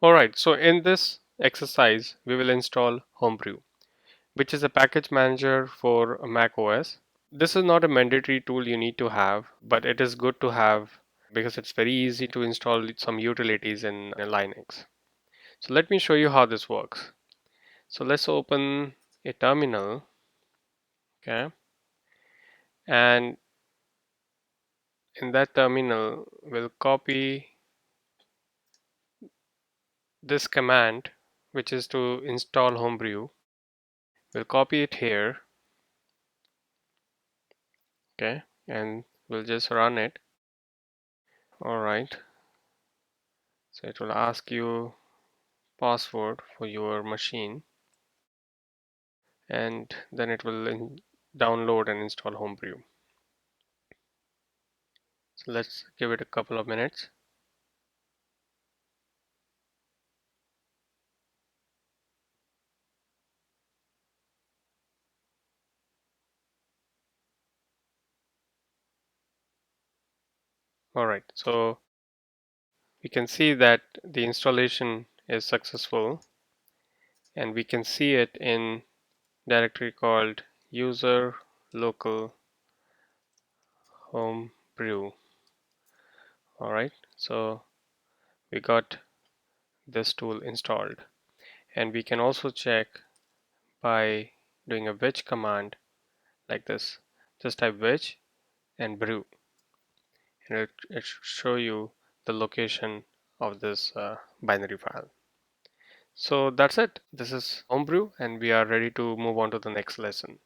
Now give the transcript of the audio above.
Alright, so in this exercise, we will install Homebrew, which is a package manager for Mac OS. This is not a mandatory tool you need to have, but it is good to have because it's very easy to install some utilities in Linux. So let me show you how this works. So let's open a terminal, okay? And in that terminal, we'll copy this command, which is to install Homebrew. We'll copy it here, okay? And we'll just run it. All right. So it will ask you password for your machine, and then it will download and install Homebrew. So let's give it a couple of minutes. All right, so we can see that the installation is successful, and we can see it in directory called user local homebrew. All right, so we got this tool installed, and we can also check by doing a which command like this. Just type which and brew, and it should show you the location of this binary file. So that's it. This is Homebrew, and we are ready to move on to the next lesson.